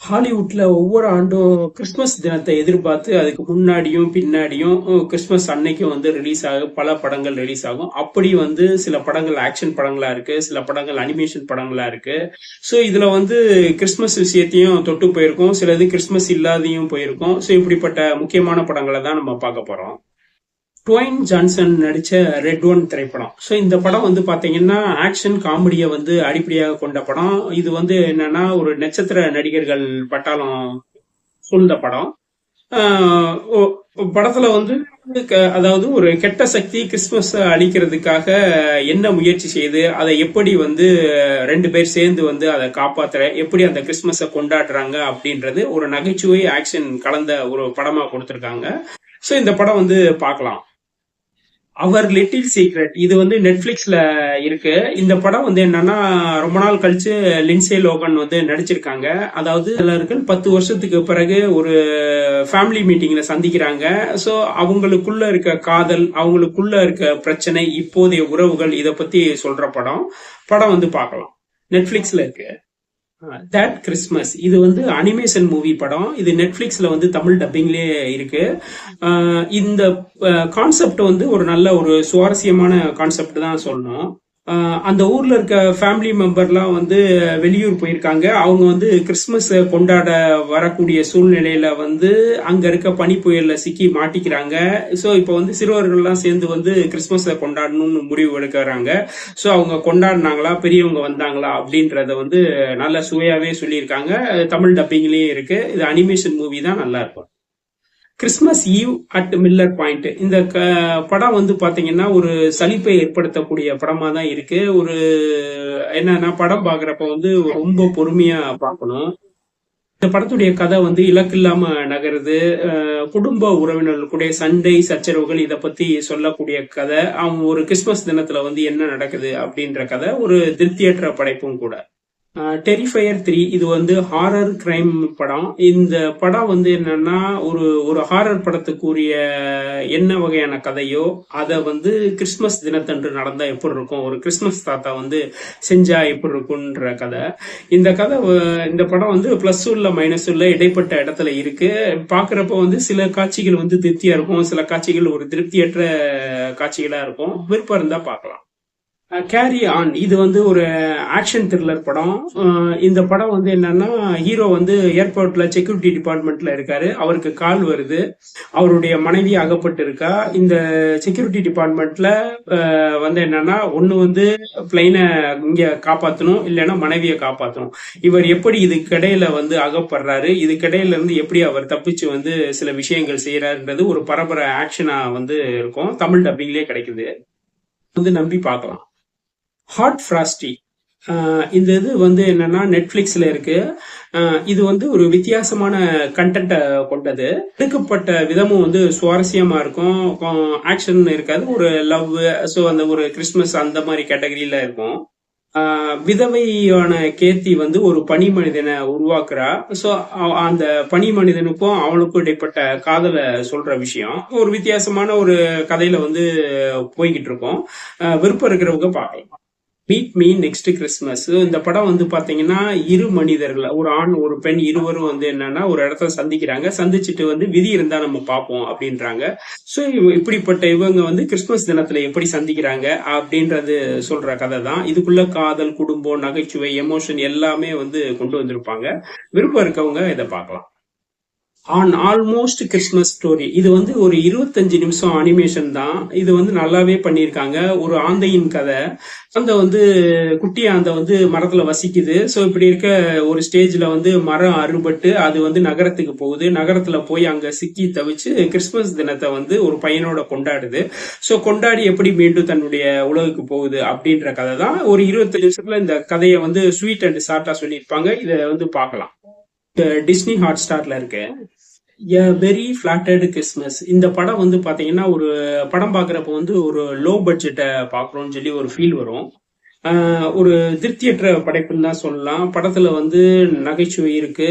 ஹாலிவுட்ல ஒவ்வொரு ஆண்டும் கிறிஸ்துமஸ் தினத்தை எதிர்பார்த்து அதுக்கு முன்னாடியும் பின்னாடியும் கிறிஸ்துமஸ் அன்னைக்கும் வந்து ரிலீஸ் ஆகும் பல படங்கள் ரிலீஸ் ஆகும். அப்படி வந்து சில படங்கள் ஆக்ஷன் படங்களா இருக்கு, சில படங்கள் அனிமேஷன் படங்களா இருக்கு. ஸோ இதுல வந்து கிறிஸ்துமஸ் விஷயத்தையும் தொட்டு போயிருக்கும், சிலது கிறிஸ்துமஸ் இல்லாதையும் போயிருக்கும். ஸோ இப்படிப்பட்ட முக்கியமான படங்களை தான் நம்ம பார்க்க போறோம். டுவைன் ஜான்சன் நடிச்ச ரெட் ஒன் திரைப்படம். ஸோ இந்த படம் வந்து பாத்தீங்கன்னா ஆக்ஷன் காமெடியை வந்து அடிப்படையாக கொண்ட படம். இது வந்து என்னன்னா ஒரு நட்சத்திர நடிகர்கள் பட்டாளம் சூழ்ந்த படம். படத்துல வந்து அதாவது ஒரு கெட்ட சக்தி கிறிஸ்துமஸ் அழிக்கிறதுக்காக என்ன முயற்சி செய்யுது, அதை எப்படி வந்து ரெண்டு பேர் சேர்ந்து வந்து அதை காப்பாத்துற, எப்படி அந்த கிறிஸ்துமஸை கொண்டாடுறாங்க அப்படின்றது ஒரு நகைச்சுவை ஆக்ஷன் கலந்த ஒரு படமா கொடுத்திருக்காங்க. ஸோ இந்த படம் வந்து பார்க்கலாம். அவர் லிட்டில் சீக்ரெட் இது வந்து நெட்ஃபிளிக்ஸ்ல இருக்கு. இந்த படம் வந்து என்னன்னா ரொம்ப நாள் கழிச்சு லின்சே லோகன் வந்து நடிச்சிருக்காங்க. அதாவது எல்லாருக்கும் 10 வருஷத்துக்கு பிறகு ஒரு ஃபேமிலி மீட்டிங்ல சந்திக்கிறாங்க. ஸோ அவங்களுக்குள்ள இருக்க காதல், அவங்களுக்குள்ள இருக்க பிரச்சனை, இப்போதைய உறவுகள், இதை பத்தி சொல்ற படம். படம் வந்து பார்க்கலாம். நெட்ஃபிளிக்ஸ்ல இருக்கு. தட் கிறிஸ்மஸ் இது வந்து அனிமேஷன் மூவி படம். இது நெட்ஃபிளிக்ஸ்ல வந்து தமிழ் டப்பிங்லயே இருக்கு. இந்த கான்செப்ட் வந்து ஒரு நல்ல ஒரு சுவாரஸ்யமான கான்செப்ட் தான் சொல்லணும். அந்த ஊர்ல இருக்க ஃபேமிலி மெம்பர்லாம் வந்து வெளியூர் போயிருக்காங்க. அவங்க வந்து கிறிஸ்துமஸ் கொண்டாட வரக்கூடிய சூழ்நிலையில வந்து அங்க இருக்க பனி புயல்ல சிக்கி மாட்டிக்கிறாங்க. ஸோ இப்போ வந்து சிறுவர்கள்லாம் சேர்ந்து வந்து கிறிஸ்துமஸை கொண்டாடணும்னு முடிவு எடுக்கிறாங்க. ஸோ அவங்க கொண்டாடினாங்களா, பெரியவங்க வந்தாங்களா அப்படின்றத வந்து நல்ல சுவையாவே சொல்லியிருக்காங்க. தமிழ் டப்பிங்லயே இருக்கு. இது அனிமேஷன் மூவி தான், நல்லா இருக்கும். Christmas eve at Miller point இந்த படம் வந்து பாத்தீங்கன்னா ஒரு சலிப்பை ஏற்படுத்தக்கூடிய படமா தான் இருக்கு. ஒரு என்னன்னா படம் பாக்குறப்ப வந்து ரொம்ப பொறுமையா பார்க்கணும். இந்த படத்துடைய கதை வந்து இலக்கில்லாம நகருது. குடும்ப உறவினர்களுடைய சண்டை சச்சரவுகள் இதை பத்தி சொல்லக்கூடிய கதை. அவங்க ஒரு கிறிஸ்துமஸ் தினத்துல வந்து என்ன நடக்குது அப்படின்ற கதை. ஒரு திருப்தியற்ற படைப்பும் கூட. டெரிஃபயர் 3 இது வந்து ஹாரர் கிரைம் படம். இந்த படம் வந்து என்னன்னா ஒரு ஒரு ஹாரர் படத்துக்குரிய என்ன வகையான கதையோ அதை வந்து கிறிஸ்துமஸ் தினத்தன்று நடந்தா எப்படி இருக்கும், ஒரு கிறிஸ்துமஸ் தாத்தா வந்து செஞ்சா எப்படி இருக்கும்ன்ற கதை. இந்த கதை இந்த படம் வந்து பிளஸ் உள்ள மைனஸ் உள்ள இடைப்பட்ட இடத்துல இருக்கு. பாக்குறப்ப வந்து சில காட்சிகள் வந்து திருப்தியா இருக்கும், சில காட்சிகள் ஒரு திருப்தியற்ற காட்சிகளா இருக்கும். விருப்பம் இருந்தா பார்க்கலாம். கேரி ஆன் இது வந்து ஒரு ஆக்ஷன் த்ரில்லர் படம். இந்த படம் வந்து என்னன்னா ஹீரோ வந்து ஏர்போர்ட்ல செக்யூரிட்டி டிபார்ட்மெண்ட்ல இருக்காரு. அவருக்கு கால் வருது, அவருடைய மனைவி அகப்பட்டு இருக்கா. இந்த செக்யூரிட்டி டிபார்ட்மெண்ட்ல வந்து என்னன்னா ஒண்ணு வந்து பிளைனை இங்க காப்பாத்தணும், இல்லைன்னா மனைவியை காப்பாத்தணும். இவர் எப்படி இதுக்கிடையில வந்து அகப்படுறாரு, இதுக்கிடையில இருந்து எப்படி அவர் தப்பிச்சு வந்து சில விஷயங்கள் செய்யறாருன்றது ஒரு பரபர ஆக்ஷனா வந்து இருக்கும். தமிழ் டப்பிங்லயே கிடைக்குது, வந்து நம்பி பார்க்கலாம். ஹாட் ஃப்ராஸ்டி இந்த இது வந்து என்னன்னா நெட்ஃபிளிக்ஸ்ல இருக்கு. இது வந்து ஒரு வித்தியாசமான கண்டென்ட்டை கொண்டது. எடுக்கப்பட்ட விதமும் வந்து சுவாரஸ்யமா இருக்கும். ஆக்ஷன் இருக்காது, ஒரு லவ், ஸோ அந்த ஒரு கிறிஸ்துமஸ் அந்த மாதிரி கேட்டகரியில இருக்கும். விதவையான கேத்தி வந்து ஒரு பனி மனிதனை உருவாக்குறா. ஸோ அந்த பனி மனிதனுக்கும் அவனுக்கும் இடைப்பட்ட காதலை சொல்ற விஷயம் ஒரு வித்தியாசமான ஒரு கதையில வந்து போய்கிட்டு இருக்கோம். விருப்பம் இருக்கிறவங்க பார்க்கலாம். மீட் மீ நெக்ஸ்ட் கிறிஸ்துமஸ் இந்த படம் வந்து பாத்தீங்கன்னா இரு மனிதர்கள், ஒரு ஆண் ஒரு பெண், இருவரும் வந்து என்னன்னா ஒரு இடத்துல சந்திக்கிறாங்க. சந்திச்சுட்டு வந்து விதி இருந்தா நம்ம பார்ப்போம் அப்படின்றாங்க. ஸோ இப்படிப்பட்ட இவங்க வந்து கிறிஸ்துமஸ் தினத்துல எப்படி சந்திக்கிறாங்க அப்படின்றது சொல்ற கதை தான். இதுக்குள்ள காதல், குடும்பம், நகைச்சுவை, எமோஷன் எல்லாமே வந்து கொண்டு வந்திருப்பாங்க. விருப்பம் இருக்கவங்க இதை பார்க்கலாம். ஆன் ஆல்மோஸ்ட் கிறிஸ்மஸ் ஸ்டோரி இது வந்து ஒரு 25 நிமிஷம் அனிமேஷன் தான். இது வந்து நல்லாவே பண்ணியிருக்காங்க. ஒரு ஆந்தையின் கதை. அந்த வந்து குட்டி ஆந்தை வந்து மரத்துல வசிக்குது. ஸோ இப்படி இருக்க ஒரு ஸ்டேஜ்ல வந்து மரம் அறுபட்டு அது வந்து நகரத்துக்கு போகுது. நகரத்துல போய் அங்க சிக்கி தவிச்சு கிறிஸ்துமஸ் தினத்தை வந்து ஒரு பையனோட கொண்டாடுது. ஸோ கொண்டாடி எப்படி மீண்டும் தன்னுடைய உலகுக்கு போகுது அப்படின்ற கதை தான். ஒரு 25 நிமிஷத்துல இந்த கதையை வந்து ஸ்வீட் அண்ட் ஷார்ட்டா சொல்லியிருப்பாங்க. இதை வந்து பார்க்கலாம். டிஸ்னி ஹாட் ஸ்டார்ல இருக்கு. எ வெரி ஃபிளாட்டட் கிறிஸ்மஸ் இந்த படம் வந்து பாத்தீங்கன்னா ஒரு படம் பாக்குறப்ப வந்து ஒரு லோ பட்ஜெட்டை பாக்குறோம்னு சொல்லி ஒரு ஃபீல் வரும். ஒரு திருப்தியற்ற படைப்புன்னு தான் சொல்லலாம். படத்துல வந்து நகைச்சுவை இருக்கு,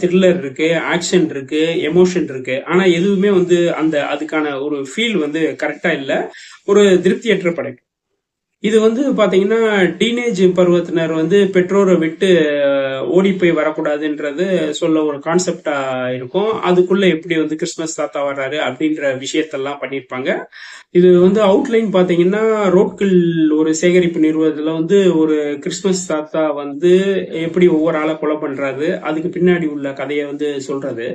த்ரில்லர் இருக்கு, ஆக்ஷன் இருக்கு, எமோஷன் இருக்கு. ஆனா எதுவுமே வந்து அந்த அதுக்கான ஒரு ஃபீல் வந்து கரெக்டா இல்ல. ஒரு திருப்தியற்ற படைப்பு. இது வந்து பாத்தீங்கன்னா டீனேஜ் பருவத்தினர் வந்து பெற்றோரை விட்டு ஓடி போய் வரக்கூடாதுன்றது சொல்ல ஒரு கான்செப்டா இருக்கும். அதுக்குள்ள எப்படி வந்து கிறிஸ்துமஸ் தாத்தா வர்றாரு அப்படின்ற விஷயத்தெல்லாம் பண்ணியிருப்பாங்க. இது வந்து அவுட்லைன் பாத்தீங்கன்னா ரோட்கில் ஒரு சேகரிப்பு நிறுவனத்துல வந்து ஒரு கிறிஸ்துமஸ் தாத்தா வந்து எப்படி ஒவ்வொரு ஆளை கொலை பண்றாரு, அதுக்கு பின்னாடி உள்ள கதையை வந்து சொல்றது.